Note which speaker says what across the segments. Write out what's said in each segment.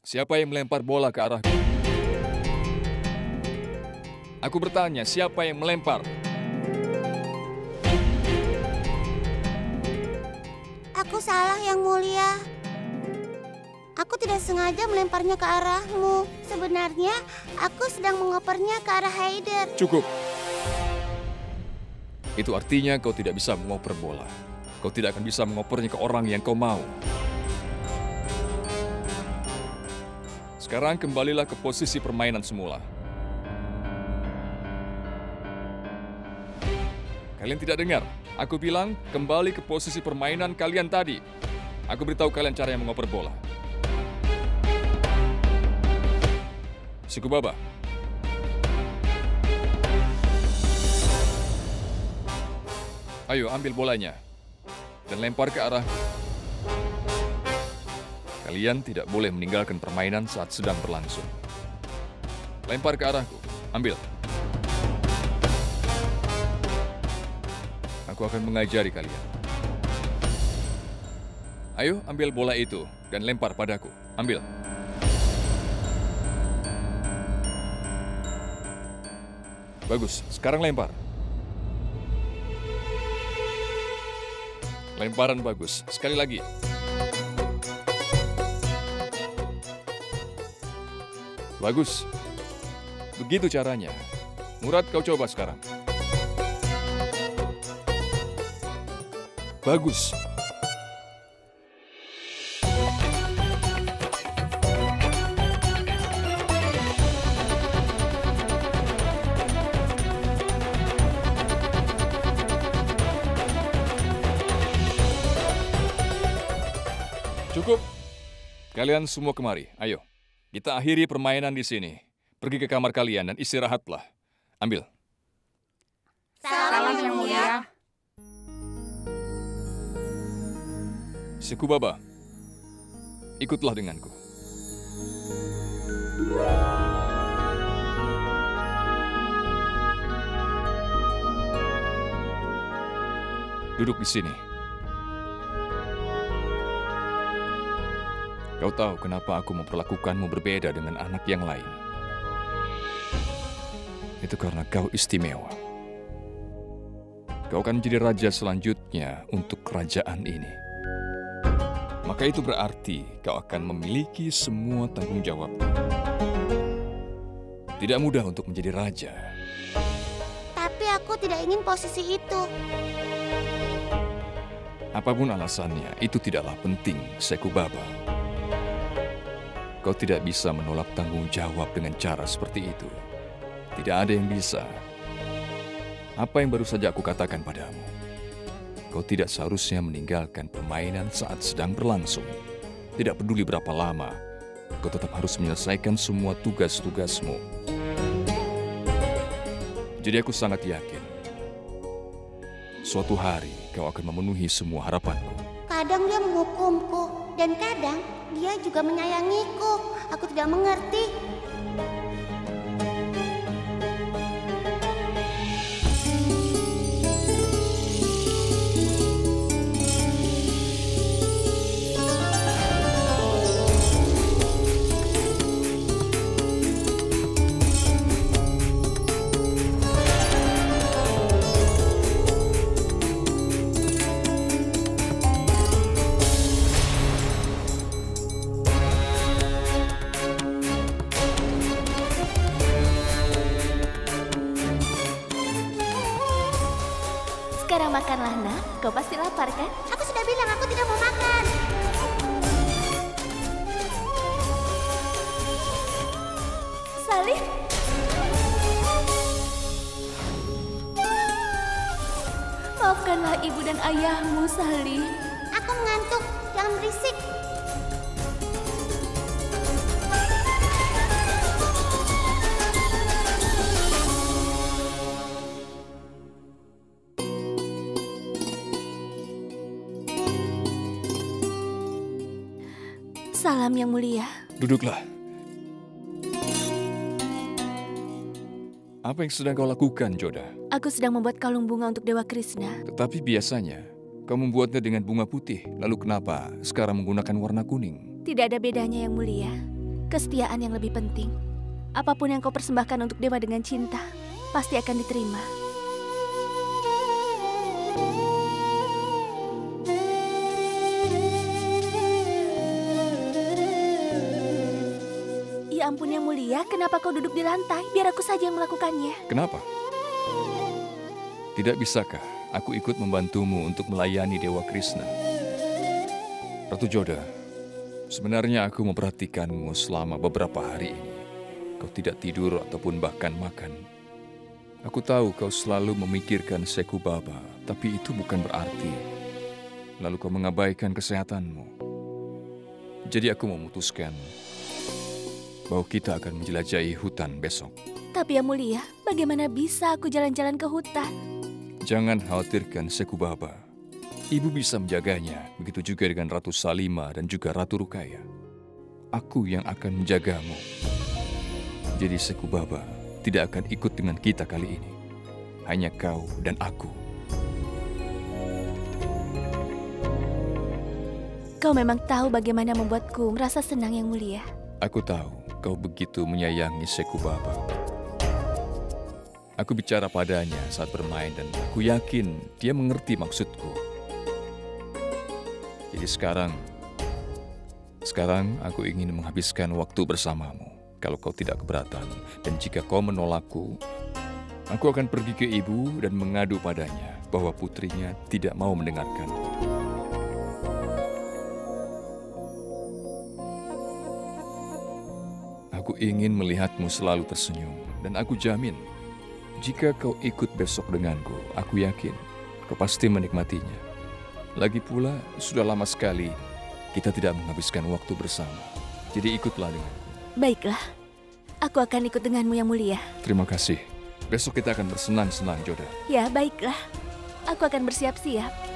Speaker 1: Siapa yang melempar bola ke arahku? Aku bertanya, siapa yang melempar?
Speaker 2: Aku salah, Yang Mulia. Aku tidak sengaja melemparnya ke arahmu. Sebenarnya, aku sedang mengopernya ke arah Haider.
Speaker 1: Cukup. Itu artinya kau tidak bisa mengoper bola. Kau tidak akan bisa mengopernya ke orang yang kau mau. Sekarang kembalilah ke posisi permainan semula. Kalian tidak dengar? Aku bilang kembali ke posisi permainan kalian tadi. Aku beritahu kalian cara yang mengoper bola. Sikubaba. Ayo ambil bolanya dan lempar ke arah. Kalian tidak boleh meninggalkan permainan saat sedang berlangsung. Lempar ke arahku. Ambil. Aku akan mengajari kalian. Ayo, ambil bola itu dan lempar padaku. Ambil. Bagus, sekarang lempar. Lemparan bagus. Sekali lagi. Bagus. Begitu caranya. Murad, kau coba sekarang. Bagus. Cukup. Kalian semua kemari. Ayo. Kita akhiri permainan di sini. Pergi ke kamar kalian dan istirahatlah. Ambil.
Speaker 3: Salam, Yang Mulia.
Speaker 1: Sikubaba, ikutlah denganku. Duduk di sini. Kau tahu kenapa aku memperlakukanmu berbeda dengan anak yang lain. Itu karena kau istimewa. Kau akan menjadi raja selanjutnya untuk kerajaan ini. Maka itu berarti kau akan memiliki semua tanggung jawab. Tidak mudah untuk menjadi raja.
Speaker 2: Tapi aku tidak ingin posisi itu.
Speaker 1: Apapun alasannya, itu tidaklah penting, Sikubaba. Kau tidak bisa menolak tanggung jawab dengan cara seperti itu. Tidak ada yang bisa. Apa yang baru saja aku katakan padamu? Kau tidak seharusnya meninggalkan permainan saat sedang berlangsung. Tidak peduli berapa lama, kau tetap harus menyelesaikan semua tugas-tugasmu. Jadi aku sangat yakin, suatu hari kau akan memenuhi semua harapanku.
Speaker 2: Kadang dia menghukumku, dan kadang dia juga menyayangiku. Aku tidak mengerti.
Speaker 3: Sekarang makanlah, nak. Kau pasti lapar, kan?
Speaker 2: Aku sudah bilang aku tidak mau makan.
Speaker 3: Salih? Maafkanlah ibu dan ayahmu, Salih.
Speaker 2: Aku mengantuk. Jangan berisik.
Speaker 3: Salam, Yang Mulia.
Speaker 1: Duduklah. Apa yang sedang kau lakukan, Joda?
Speaker 3: Aku sedang membuat kalung bunga untuk Dewa Krishna.
Speaker 1: Tetapi biasanya, kau membuatnya dengan bunga putih. Lalu kenapa sekarang menggunakan warna kuning?
Speaker 3: Tidak ada bedanya, Yang Mulia. Kesetiaan yang lebih penting. Apapun yang kau persembahkan untuk dewa dengan cinta, pasti akan diterima. Ya ampun yang mulia, kenapa kau duduk di lantai? Biar aku saja yang melakukannya.
Speaker 1: Kenapa? Tidak bisakah aku ikut membantumu untuk melayani Dewa Krishna? Ratu Joda, sebenarnya aku memperhatikanmu selama beberapa hari ini. Kau tidak tidur ataupun bahkan makan. Aku tahu kau selalu memikirkan Seku Baba, tapi itu bukan berarti lalu kau mengabaikan kesehatanmu. Jadi aku memutuskan bahwa kita akan menjelajahi hutan besok.
Speaker 3: Tapi yang mulia, bagaimana bisa aku jalan-jalan ke hutan?
Speaker 1: Jangan khawatirkan Seku Baba. Ibu bisa menjaganya, begitu juga dengan Ratu Salima dan juga Ratu Rukaya. Aku yang akan menjagamu. Jadi Seku Baba tidak akan ikut dengan kita kali ini. Hanya kau dan aku.
Speaker 3: Kau memang tahu bagaimana membuatku merasa senang yang mulia.
Speaker 1: Aku tahu kau begitu menyayangi Seku Baba. Aku bicara padanya saat bermain dan aku yakin dia mengerti maksudku. Jadi sekarang aku ingin menghabiskan waktu bersamamu. Kalau kau tidak keberatan, dan jika kau menolakku, aku akan pergi ke ibu dan mengadu padanya bahwa putrinya tidak mau mendengarkan. Aku ingin melihatmu selalu tersenyum, dan aku jamin, jika kau ikut besok denganku, aku yakin kau pasti menikmatinya. Lagi pula, sudah lama sekali kita tidak menghabiskan waktu bersama. Jadi ikutlah denganku.
Speaker 3: Baiklah, aku akan ikut denganmu yang mulia.
Speaker 1: Terima kasih. Besok kita akan bersenang-senang, Joda.
Speaker 3: Ya, baiklah. Aku akan bersiap-siap.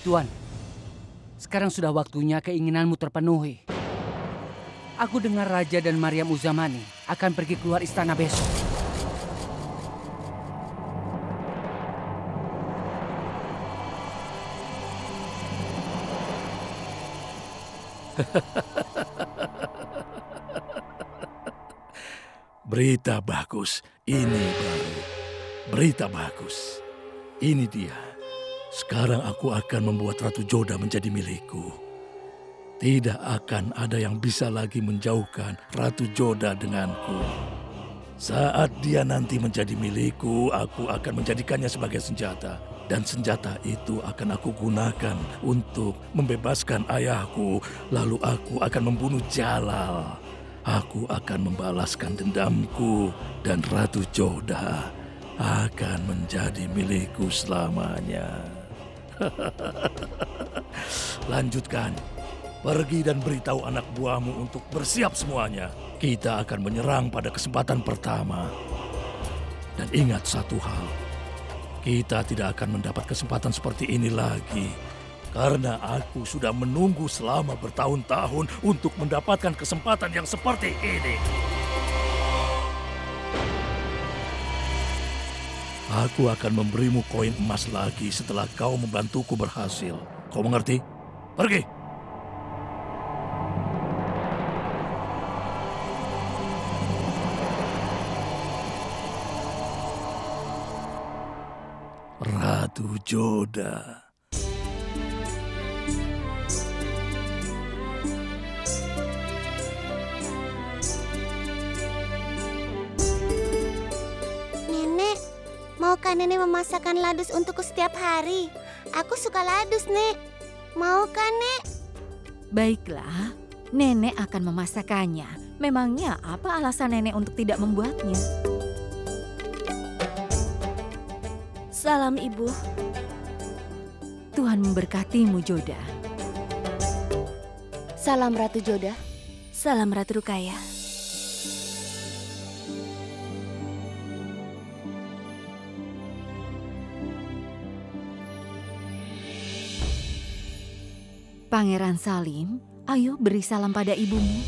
Speaker 4: Tuan, sekarang sudah waktunya keinginanmu terpenuhi. Aku dengar Raja dan Mariam Uzamani akan pergi keluar istana besok.
Speaker 5: Berita bagus, ini baru. Berita bagus, ini dia. Sekarang aku akan membuat Ratu Joda menjadi milikku. Tidak akan ada yang bisa lagi menjauhkan Ratu Joda denganku. Saat dia nanti menjadi milikku, aku akan menjadikannya sebagai senjata. Dan senjata itu akan aku gunakan untuk membebaskan ayahku. Lalu aku akan membunuh Jalal. Aku akan membalaskan dendamku. Dan Ratu Joda akan menjadi milikku selamanya. Lanjutkan. Pergi dan beritahu anak buahmu untuk bersiap semuanya. Kita akan menyerang pada kesempatan pertama. Dan ingat satu hal. Kita tidak akan mendapat kesempatan seperti ini lagi. Karena aku sudah menunggu selama bertahun-tahun untuk mendapatkan kesempatan yang seperti ini. Aku akan memberimu koin emas lagi setelah kau membantuku berhasil. Kau mengerti? Pergi! Ratu Joda.
Speaker 2: Apakah Nenek memasakkan ladus untukku setiap hari? Aku suka ladus, Nek. Mau kan, Nek?
Speaker 6: Baiklah, Nenek akan memasakkannya. Memangnya apa alasan Nenek untuk tidak membuatnya?
Speaker 3: Salam, Ibu.
Speaker 6: Tuhan memberkatimu, Joda.
Speaker 3: Salam Ratu Joda. Salam Ratu Rukaya.
Speaker 6: Pangeran Salim, ayo beri salam pada ibumu.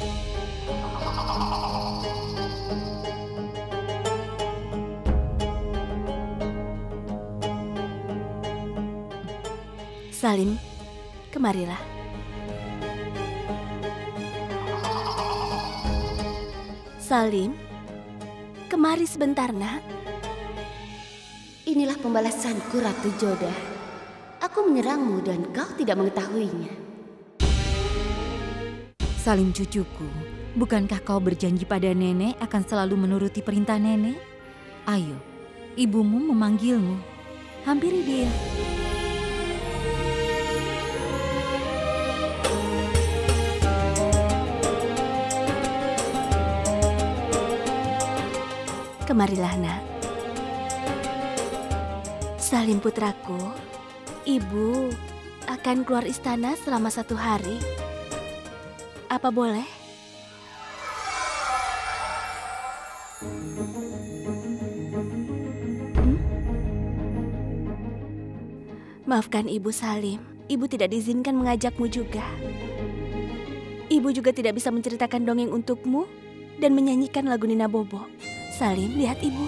Speaker 3: Salim, kemarilah. Salim, kemari sebentar, Nak.
Speaker 2: Inilah pembalasanku, Ratu Joda. Aku menyerangmu dan kau tidak mengetahuinya.
Speaker 6: Salim cucuku, bukankah kau berjanji pada Nenek akan selalu menuruti perintah Nenek? Ayo, ibumu memanggilmu. Hampiri dia.
Speaker 3: Kemarilah, Nak. Salim putraku, Ibu akan keluar istana selama 1 hari. Apa boleh? Maafkan Ibu, Salim. Ibu tidak diizinkan mengajakmu juga. Ibu juga tidak bisa menceritakan dongeng untukmu dan menyanyikan lagu Nina Bobo. Salim, lihat Ibu.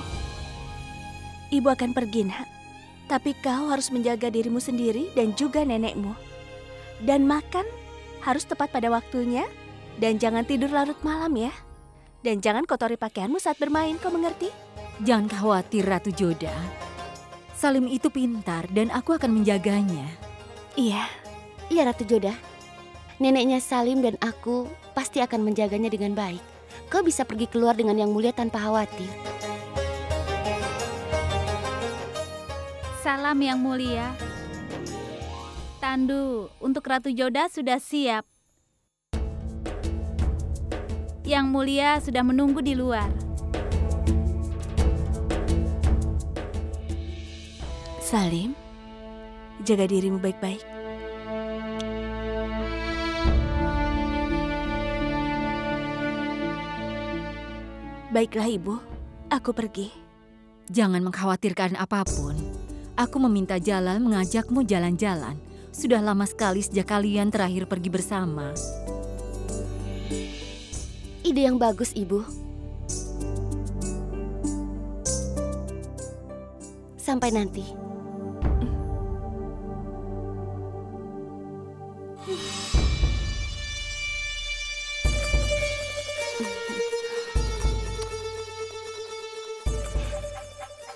Speaker 3: Ibu akan pergi, Nak. Tapi kau harus menjaga dirimu sendiri dan juga nenekmu. Dan makan harus tepat pada waktunya. Dan jangan tidur larut malam ya. Dan jangan kotori pakaianmu saat bermain, kau mengerti?
Speaker 6: Jangan khawatir, Ratu Joda. Salim itu pintar dan aku akan menjaganya.
Speaker 2: Iya, Ratu Joda. Neneknya Salim dan aku pasti akan menjaganya dengan baik. Kau bisa pergi keluar dengan Yang Mulia tanpa khawatir.
Speaker 7: Salam Yang Mulia. Tandu untuk Ratu Joda sudah siap. Yang Mulia sudah menunggu di luar.
Speaker 3: Salim, jaga dirimu baik-baik. Baiklah Ibu, aku pergi.
Speaker 6: Jangan mengkhawatirkan apapun. Aku meminta Jalal mengajakmu jalan-jalan. Sudah lama sekali sejak kalian terakhir pergi bersama.
Speaker 2: Ide yang bagus, Ibu. Sampai nanti.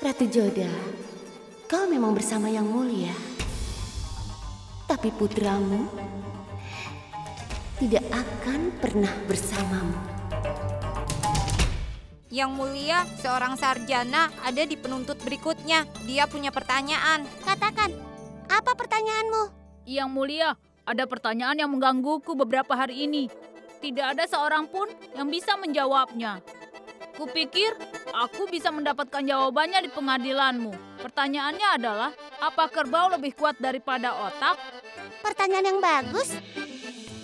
Speaker 2: Ratu Joda, kau memang bersama Yang Mulia. Tapi putramu tidak akan pernah bersamamu.
Speaker 8: Yang Mulia, seorang sarjana ada di penuntut berikutnya. Dia punya pertanyaan.
Speaker 2: Katakan, apa pertanyaanmu?
Speaker 7: Yang Mulia, ada pertanyaan yang menggangguku beberapa hari ini. Tidak ada seorang pun yang bisa menjawabnya. Kupikir aku bisa mendapatkan jawabannya di pengadilanmu. Pertanyaannya adalah, apa kerbau lebih kuat daripada otak?
Speaker 2: Pertanyaan yang bagus.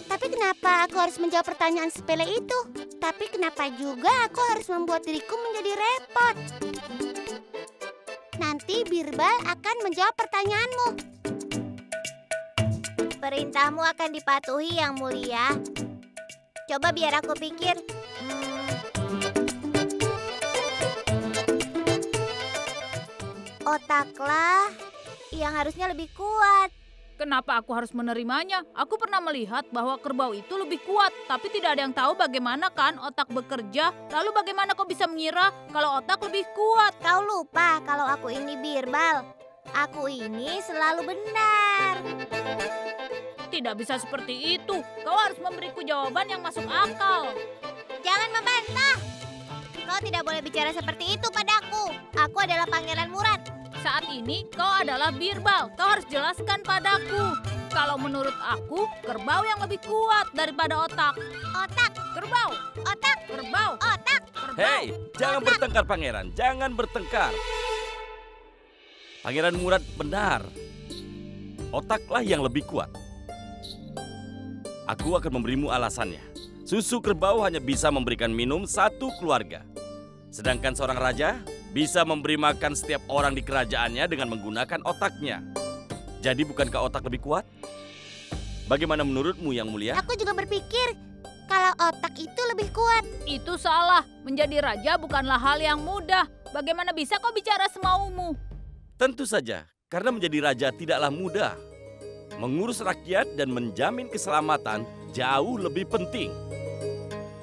Speaker 2: Tapi kenapa aku harus menjawab pertanyaan sepele itu? Tapi kenapa juga aku harus membuat diriku menjadi repot? Nanti Birbal akan menjawab pertanyaanmu. Perintahmu akan dipatuhi, Yang Mulia. Coba biar aku pikir. Otaklah yang harusnya lebih kuat.
Speaker 7: Kenapa aku harus menerimanya? Aku pernah melihat bahwa kerbau itu lebih kuat, tapi tidak ada yang tahu bagaimana kan otak bekerja. Lalu bagaimana kau bisa mengira kalau otak lebih kuat?
Speaker 2: Kau lupa kalau aku ini Birbal. Aku ini selalu benar.
Speaker 7: Tidak bisa seperti itu. Kau harus memberiku jawaban yang masuk akal.
Speaker 2: Jangan membantah. Kau tidak boleh bicara seperti itu padaku. Aku adalah Pangeran Murad.
Speaker 7: Saat ini kau adalah Birbal. Kau harus jelaskan padaku. Kalau menurut aku, kerbau yang lebih kuat daripada otak.
Speaker 2: Otak,
Speaker 7: Kerbau,
Speaker 2: otak,
Speaker 7: kerbau,
Speaker 2: otak.
Speaker 7: kerbau.
Speaker 9: Hei, jangan bertengkar pangeran, jangan bertengkar. Pangeran Murad benar. Otaklah yang lebih kuat. Aku akan memberimu alasannya. Susu kerbau hanya bisa memberikan minum satu keluarga. Sedangkan seorang raja bisa memberi makan setiap orang di kerajaannya dengan menggunakan otaknya. Jadi bukankah otak lebih kuat? Bagaimana menurutmu Yang Mulia?
Speaker 2: Aku juga berpikir kalau otak itu lebih kuat.
Speaker 7: Itu salah. Menjadi raja bukanlah hal yang mudah. Bagaimana bisa kau bicara semaumu?
Speaker 9: Tentu saja, karena menjadi raja tidaklah mudah. Mengurus rakyat dan menjamin keselamatan jauh lebih penting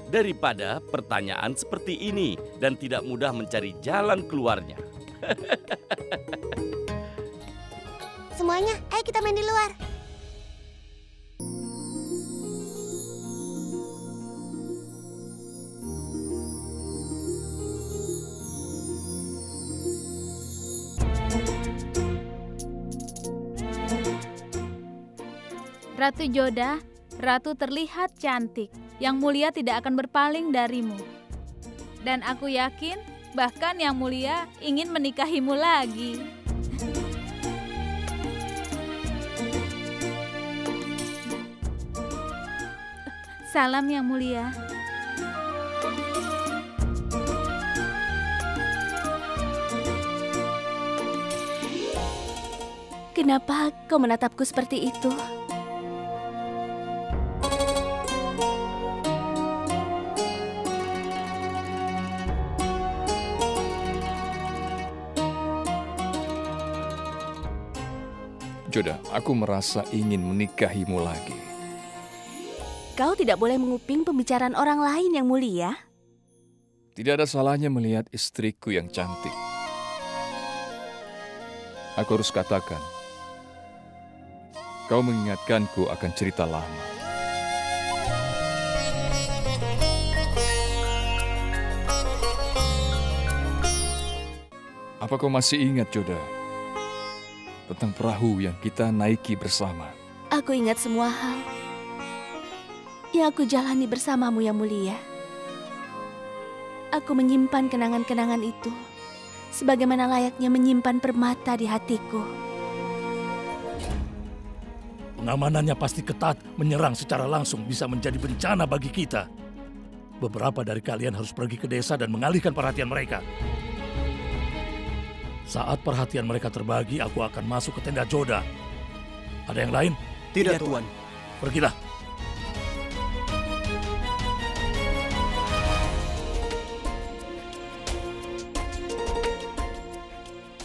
Speaker 9: daripada pertanyaan seperti ini dan tidak mudah mencari jalan keluarnya.
Speaker 2: Semuanya, ayo kita main di luar.
Speaker 7: Ratu Joda, Ratu terlihat cantik. Yang Mulia tidak akan berpaling darimu. Dan aku yakin bahkan Yang Mulia ingin menikahimu lagi. Salam Yang Mulia.
Speaker 3: Kenapa kau menatapku seperti itu?
Speaker 1: Joda, aku merasa ingin menikahimu lagi.
Speaker 3: Kau tidak boleh menguping pembicaraan orang lain, Yang Mulia.
Speaker 1: Tidak ada salahnya melihat istriku yang cantik. Aku harus katakan, kau mengingatkanku akan cerita lama. Apa kau masih ingat, Joda? Tentang perahu yang kita naiki bersama.
Speaker 3: Aku ingat semua hal yang aku jalani bersamamu, Yang Mulia. Aku menyimpan kenangan-kenangan itu sebagaimana layaknya menyimpan permata di hatiku.
Speaker 5: Pengamanannya pasti ketat, menyerang secara langsung bisa menjadi bencana bagi kita. Beberapa dari kalian harus pergi ke desa dan mengalihkan perhatian mereka. Saat perhatian mereka terbagi, aku akan masuk ke tenda Joda. Ada yang lain?
Speaker 10: Tidak, Tuan.
Speaker 5: Pergilah.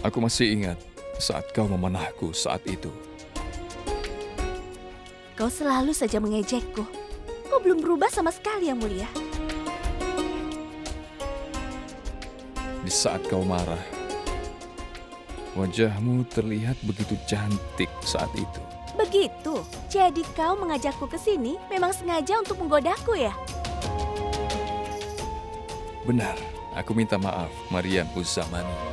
Speaker 1: Aku masih ingat saat kau memanahku saat itu.
Speaker 3: Kau selalu saja mengejekku. Kau belum berubah sama sekali, Yang Mulia.
Speaker 1: Di saat kau marah, wajahmu terlihat begitu cantik saat itu.
Speaker 3: Begitu? Jadi kau mengajakku ke sini memang sengaja untuk menggodaku ya?
Speaker 1: Benar, aku minta maaf, Maryam Uz-Zamani.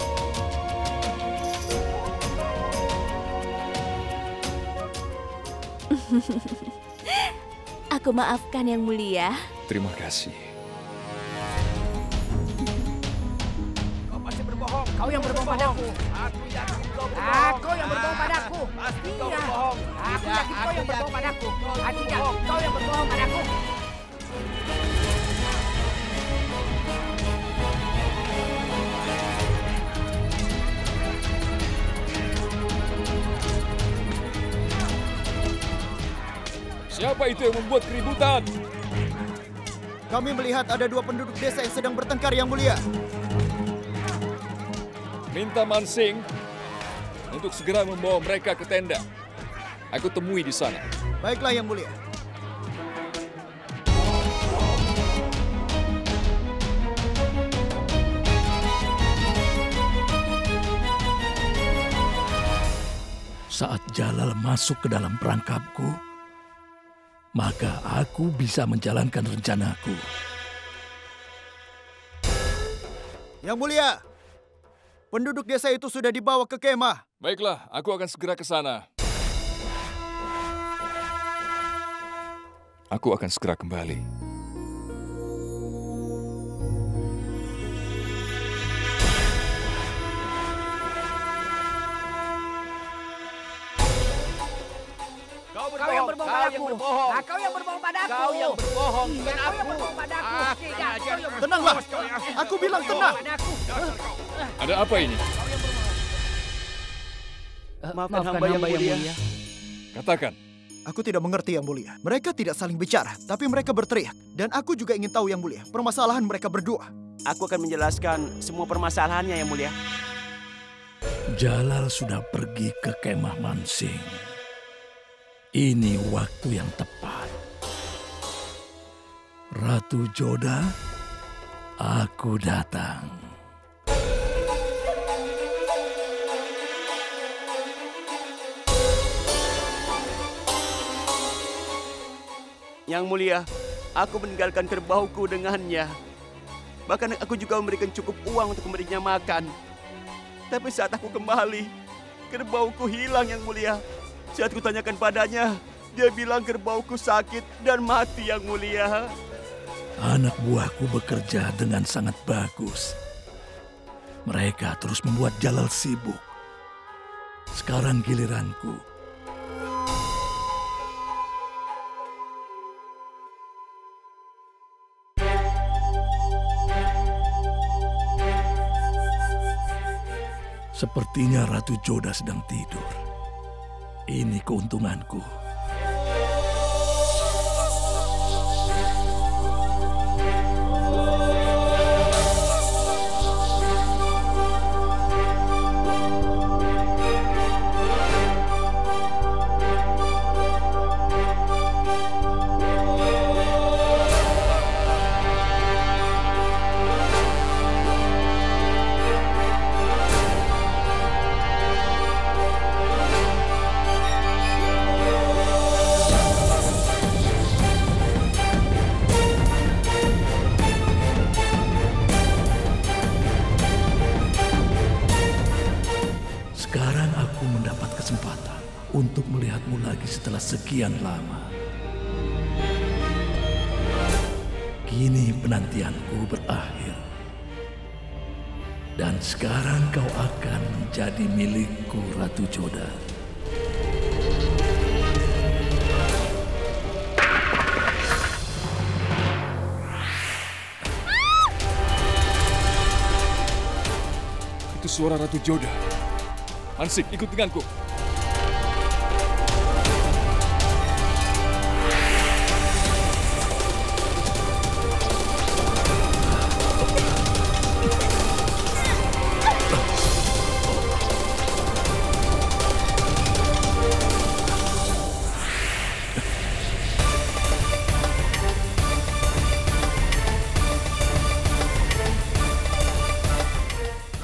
Speaker 3: Aku maafkan Yang Mulia.
Speaker 1: Terima kasih.
Speaker 4: Kau yang berbohong padaku. Kau yang berbohong padaku. Iya. Aku yakin kau yang berbohong padaku. Tidak, kau yang berbohong padaku.
Speaker 1: Siapa itu yang membuat keributan?
Speaker 10: Kami melihat ada 2 penduduk desa yang sedang bertengkar, Yang Mulia.
Speaker 1: Minta Mansing untuk segera membawa mereka ke tenda. Aku temui di sana.
Speaker 10: Baiklah, Yang Mulia.
Speaker 5: Saat Jalal masuk ke dalam perangkapku, maka aku bisa menjalankan rencanaku.
Speaker 10: Yang Mulia, Penduduk desa itu sudah dibawa ke kemah.
Speaker 1: Baiklah, aku akan segera ke sana. Aku akan segera kembali.
Speaker 4: Kau yang berbohong padaku. Nah, kau yang berbohong padaku. Kau yang berbohong, bukan aku. Kau yang berbohong padaku.
Speaker 10: Tenanglah, aku bilang tenang.
Speaker 1: Ada apa ini?
Speaker 4: Maafkan hamba yang mulia.
Speaker 1: Katakan.
Speaker 10: Aku tidak mengerti, Yang Mulia. Mereka tidak saling bicara, tapi mereka berteriak. Dan aku juga ingin tahu, Yang Mulia, permasalahan mereka berdua.
Speaker 11: Aku akan menjelaskan semua permasalahannya, Yang Mulia.
Speaker 5: Jalal sudah pergi ke kemah Mansing. Ini waktu yang tepat. Ratu Joda, aku datang.
Speaker 11: Yang Mulia, aku meninggalkan kerbauku dengannya. Bahkan aku juga memberikan cukup uang untuk memberinya makan. Tapi saat aku kembali, kerbauku hilang, Yang Mulia. Saat kutanyakan padanya, dia bilang kerbauku sakit dan mati, Yang Mulia.
Speaker 5: Anak buahku bekerja dengan sangat bagus. Mereka terus membuat Jalal sibuk. Sekarang giliranku. Sepertinya Ratu Joda sedang tidur. Ini keuntunganku. Untuk melihatmu lagi setelah sekian lama. Kini penantianku berakhir. Dan sekarang kau akan menjadi milikku, Ratu Joda.
Speaker 1: Itu suara Ratu Joda. Mansing, ikut denganku.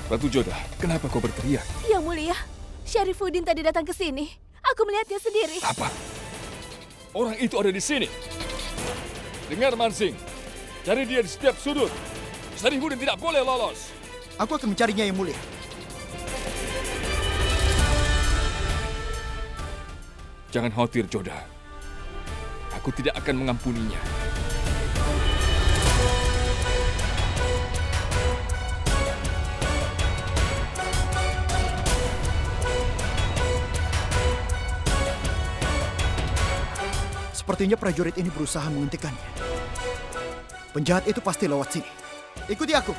Speaker 1: Ratu Joda, kenapa kau berteriak?
Speaker 3: Yang Mulia, Syarifuddin tadi datang ke sini. Aku melihatnya sendiri.
Speaker 1: Apa? Orang itu ada di sini. Dengar Mansing, cari dia di setiap sudut. Syarifuddin tidak boleh lolos.
Speaker 10: Aku akan mencarinya, Yang Mulia.
Speaker 1: Jangan khawatir, Joda. Aku tidak akan mengampuninya.
Speaker 10: Sepertinya prajurit ini berusaha menghentikannya. Penjahat itu pasti lewat sini. Ikuti aku.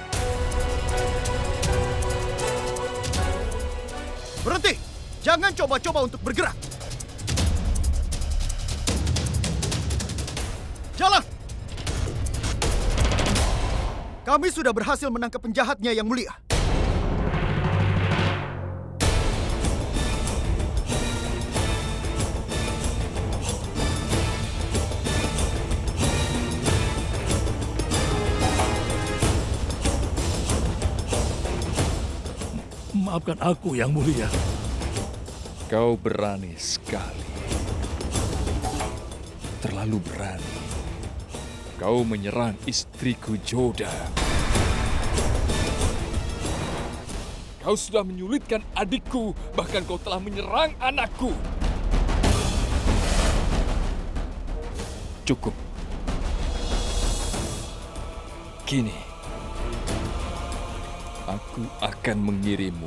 Speaker 10: Berhenti! Jangan coba-coba untuk bergerak. Jalan! Kami sudah berhasil menangkap penjahatnya, Yang Mulia.
Speaker 5: Maafkan aku, Yang Mulia.
Speaker 1: Kau berani sekali. Terlalu berani. Kau menyerang istriku Joda. Kau sudah menyulitkan adikku, bahkan kau telah menyerang anakku. Cukup. Kini, aku akan mengirimmu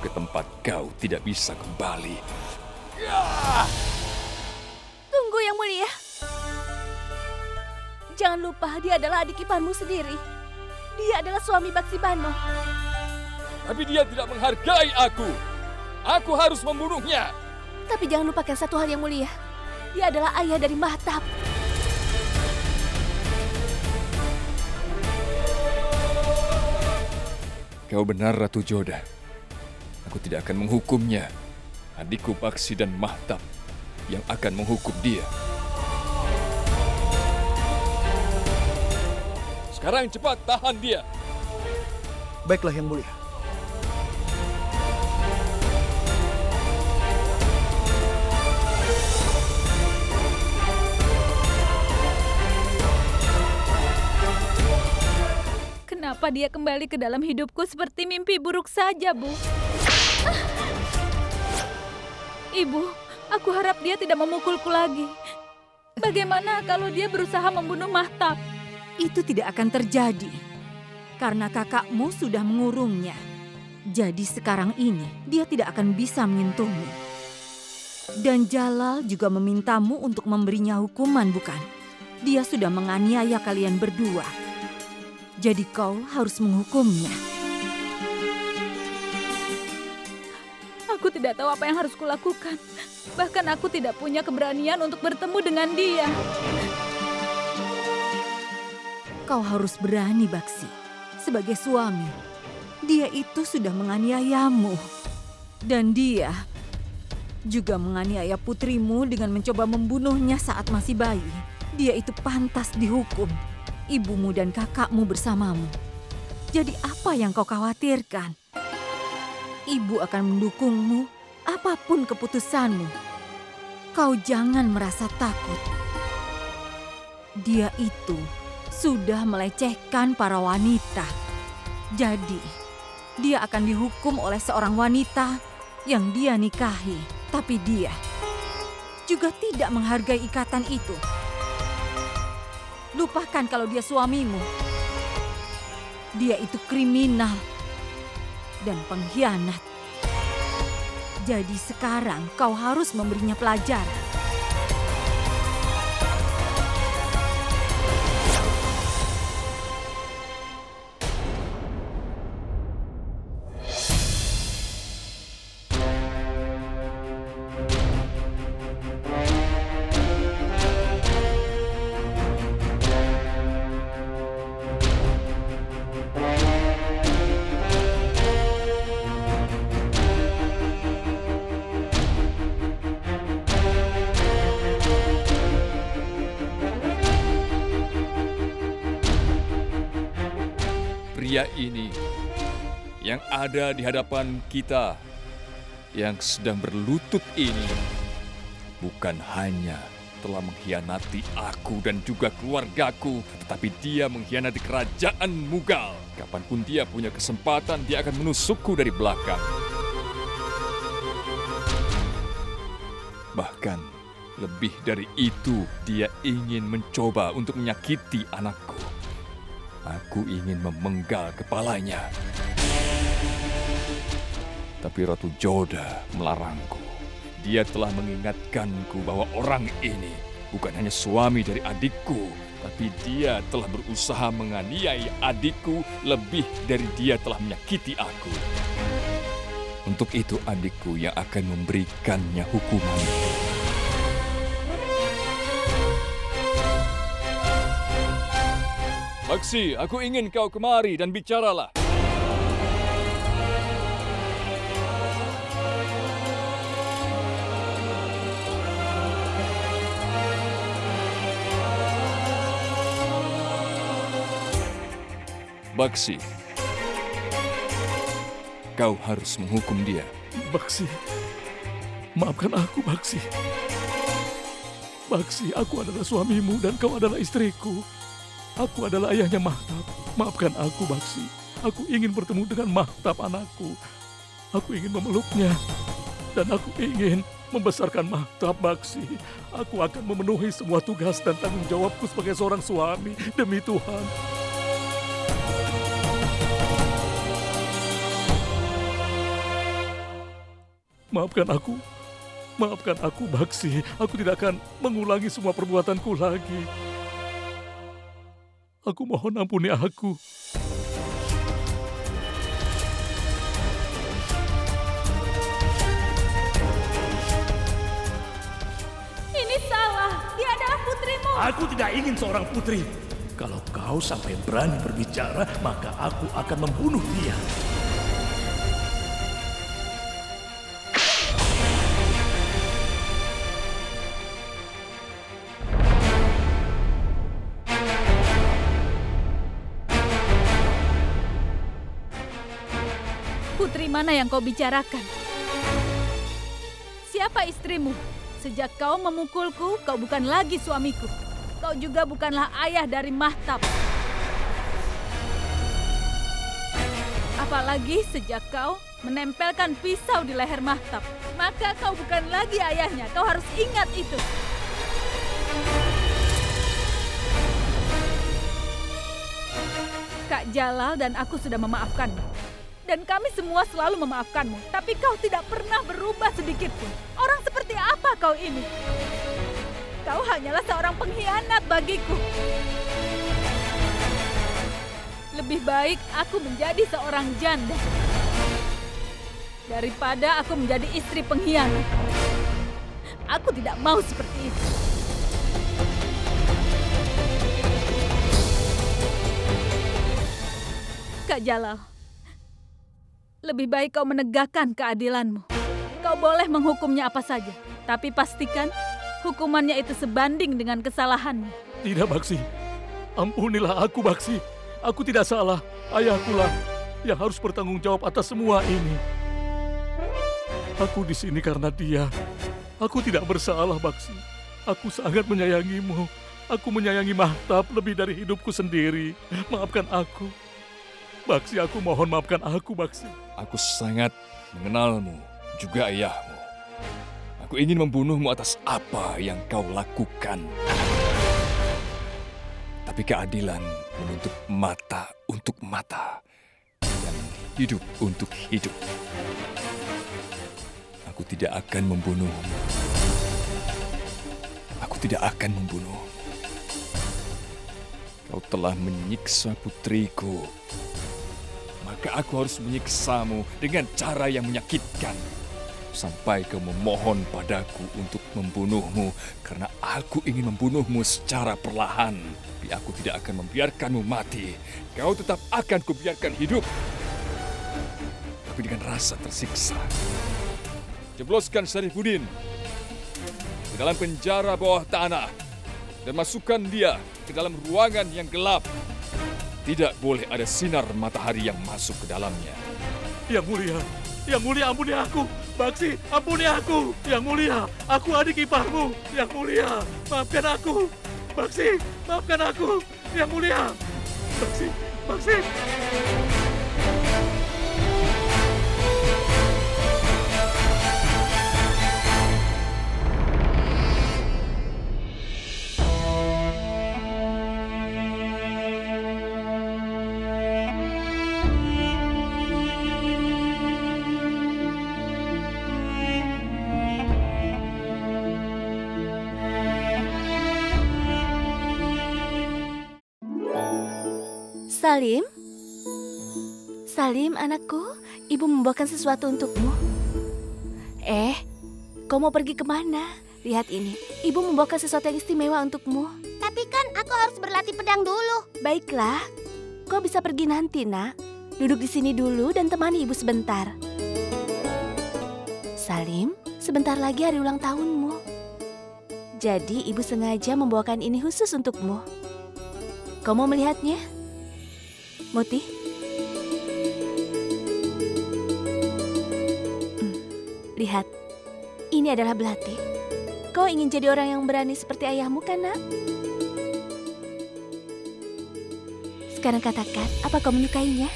Speaker 1: ke tempat kau tidak bisa kembali.
Speaker 3: Tunggu, Yang Mulia. Jangan lupa, dia adalah adik iparmu sendiri. Dia adalah suami Baksibano.
Speaker 1: Tapi dia tidak menghargai aku. Aku harus membunuhnya.
Speaker 3: Tapi jangan lupakan satu hal, Yang Mulia. Dia adalah ayah dari Mahtab.
Speaker 1: Kau benar, Ratu Joda. Aku tidak akan menghukumnya. Adikku Baksi dan Mahtab yang akan menghukum dia. Sekarang cepat tahan dia.
Speaker 10: Baiklah, Yang Mulia.
Speaker 7: Kenapa dia kembali ke dalam hidupku seperti mimpi buruk saja, Bu? Ibu, aku harap dia tidak memukulku lagi. Bagaimana kalau dia berusaha membunuh Mahtab?
Speaker 6: Itu tidak akan terjadi, karena kakakmu sudah mengurungnya. Jadi sekarang ini dia tidak akan bisa menyentuhmu. Dan Jalal juga memintamu untuk memberinya hukuman, bukan? Dia sudah menganiaya kalian berdua. Jadi kau harus menghukumnya.
Speaker 7: Aku tidak tahu apa yang harus kulakukan. Bahkan aku tidak punya keberanian untuk bertemu dengan dia.
Speaker 6: Kau harus berani, Baksi. Sebagai suami, dia itu sudah menganiayamu. Dan dia juga menganiaya putrimu dengan mencoba membunuhnya saat masih bayi. Dia itu pantas dihukum. Ibumu dan kakakmu bersamamu. Jadi apa yang kau khawatirkan? Ibu akan mendukungmu apapun keputusanmu. Kau jangan merasa takut. Dia itu sudah melecehkan para wanita. Jadi, dia akan dihukum oleh seorang wanita yang dia nikahi. Tapi dia juga tidak menghargai ikatan itu. Lupakan kalau dia suamimu. Dia itu kriminal dan pengkhianat. Jadi sekarang kau harus memberinya pelajaran.
Speaker 1: Pria ini yang ada di hadapan kita, yang sedang berlutut ini, bukan hanya telah mengkhianati aku dan juga keluargaku, tetapi dia mengkhianati kerajaan Mughal. Kapanpun dia punya kesempatan, dia akan menusukku dari belakang. Bahkan lebih dari itu, dia ingin mencoba untuk menyakiti anakku. Aku ingin memenggal kepalanya. Tapi Ratu Joda melarangku. Dia telah mengingatkanku bahwa orang ini bukan hanya suami dari adikku, tapi dia telah berusaha menganiaya adikku lebih dari dia telah menyakiti aku. Untuk itu adikku yang akan memberikannya hukuman. Baksi, aku ingin kau kemari dan bicaralah. Baksi, kau harus menghukum dia.
Speaker 5: Baksi, maafkan aku, Baksi. Baksi, aku adalah suamimu dan kau adalah istriku. Aku adalah ayahnya Mahtab. Maafkan aku, Baksi. Aku ingin bertemu dengan Mahtab anakku. Aku ingin memeluknya. Dan aku ingin membesarkan Mahtab, Baksi. Aku akan memenuhi semua tugas dan tanggung jawabku sebagai seorang suami demi Tuhan. Maafkan aku Baksi. Aku tidak akan mengulangi semua perbuatanku lagi. Aku mohon ampuni aku.
Speaker 7: Ini salah. Dia adalah putrimu.
Speaker 5: Aku tidak ingin seorang putri. Kalau kau sampai berani berbicara, maka aku akan membunuh dia.
Speaker 7: Putri mana yang kau bicarakan? Siapa istrimu? Sejak kau memukulku, kau bukan lagi suamiku. Kau juga bukanlah ayah dari Mahtab. Apalagi sejak kau menempelkan pisau di leher Mahtab, maka kau bukan lagi ayahnya. Kau harus ingat itu. Kak Jalal dan aku sudah memaafkanmu. Dan kami semua selalu memaafkanmu. Tapi kau tidak pernah berubah sedikit pun. Orang seperti apa kau ini? Kau hanyalah seorang pengkhianat bagiku. Lebih baik aku menjadi seorang janda daripada aku menjadi istri pengkhianat. Aku tidak mau seperti itu. Kak Jalal, lebih baik kau menegakkan keadilanmu. Kau boleh menghukumnya apa saja, tapi pastikan hukumannya itu sebanding dengan kesalahannya.
Speaker 5: Tidak, Baksi. Ampunilah aku, Baksi. Aku tidak salah. Ayahkulah yang harus bertanggung jawab atas semua ini. Aku di sini karena dia. Aku tidak bersalah, Baksi. Aku sangat menyayangimu. Aku menyayangi Mahtab lebih dari hidupku sendiri. Maafkan aku. Baksi, aku mohon maafkan aku, Baksi.
Speaker 1: Aku sangat mengenalmu, juga ayahmu. Aku ingin membunuhmu atas apa yang kau lakukan. Tapi keadilan menuntut mata untuk mata dan hidup untuk hidup. Aku tidak akan membunuhmu. Aku tidak akan membunuh. Kau telah menyiksa putriku. Maka aku harus menyiksamu dengan cara yang menyakitkan. Sampai kau memohon padaku untuk membunuhmu. Karena aku ingin membunuhmu secara perlahan. Tapi aku tidak akan membiarkanmu mati. Kau tetap akan kubiarkan hidup. Tapi dengan rasa tersiksa. Jebloskan Syarifuddin ke dalam penjara bawah tanah. Dan masukkan dia ke dalam ruangan yang gelap. Tidak boleh ada sinar matahari yang masuk ke dalamnya.
Speaker 5: Yang mulia ampuni aku. Baksi, ampuni aku. Yang mulia, aku adik iparmu. Yang mulia, maafkan aku. Baksi, maafkan aku. Yang mulia. Baksi.
Speaker 3: Salim, anakku, ibu membawakan sesuatu untukmu. Kau mau pergi kemana? Lihat ini, ibu membawakan sesuatu yang istimewa untukmu.
Speaker 2: Tapi kan aku harus berlatih pedang dulu.
Speaker 3: Baiklah, kau bisa pergi nanti, nak. Duduk di sini dulu dan temani ibu sebentar. Salim, sebentar lagi hari ulang tahunmu. Jadi ibu sengaja membawakan ini khusus untukmu. Kau mau melihatnya? Muti? Lihat, ini adalah belati. Kau ingin jadi orang yang berani seperti ayahmu kan, nak? Sekarang katakan, apa kau menyukainya?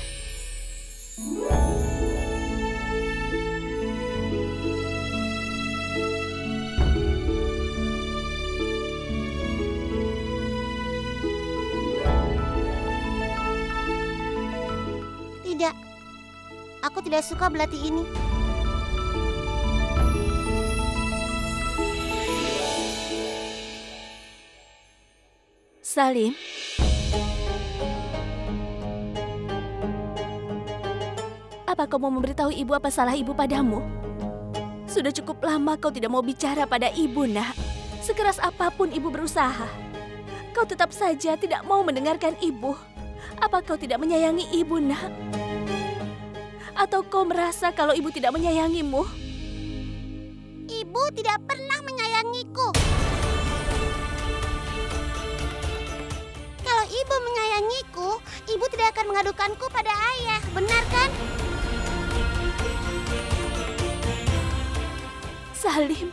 Speaker 2: aku tidak suka belati ini.
Speaker 3: Salim. Apa kau mau memberitahu ibu apa salah ibu padamu? Sudah cukup lama kau tidak mau bicara pada ibu, nak. Sekeras apapun ibu berusaha, kau tetap saja tidak mau mendengarkan ibu. Apa kau tidak menyayangi ibu, nak? Atau kau merasa kalau ibu tidak menyayangimu?
Speaker 2: Ibu tidak pernah menyayangiku. Kalau ibu menyayangiku, ibu tidak akan mengadukanku pada ayah, benar kan?
Speaker 3: Salim,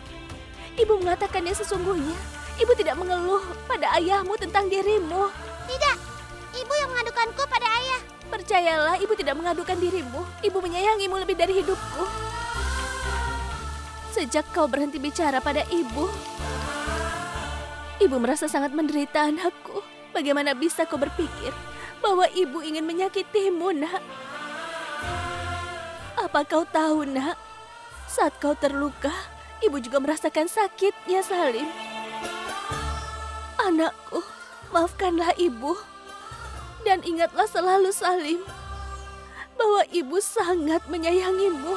Speaker 3: ibu mengatakan yang sesungguhnya. Ibu tidak mengeluh pada ayahmu tentang dirimu.
Speaker 2: Tidak, ibu yang mengadukanku pada ayah.
Speaker 3: Percayalah, ibu tidak mengadukan dirimu. Ibu menyayangimu lebih dari hidupku. Sejak kau berhenti bicara pada ibu, ibu merasa sangat menderita, anakku. Bagaimana bisa kau berpikir bahwa ibu ingin menyakitimu, nak? Apa kau tahu, nak? Saat kau terluka, ibu juga merasakan sakitnya, Salim. Anakku, maafkanlah ibu. Dan ingatlah selalu, Salim, bahwa ibu sangat menyayangimu.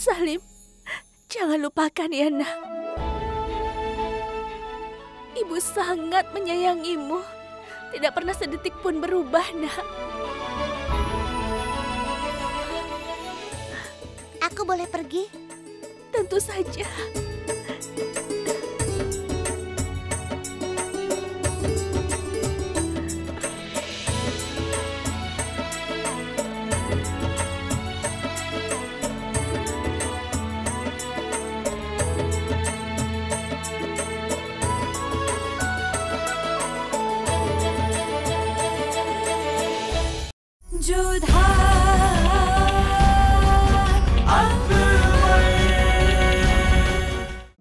Speaker 3: Salim, jangan lupakan ya, nak. Ibu sangat menyayangimu. Tidak pernah sedetik pun berubah, nak.
Speaker 2: Aku boleh pergi?
Speaker 3: Tentu saja.
Speaker 12: जो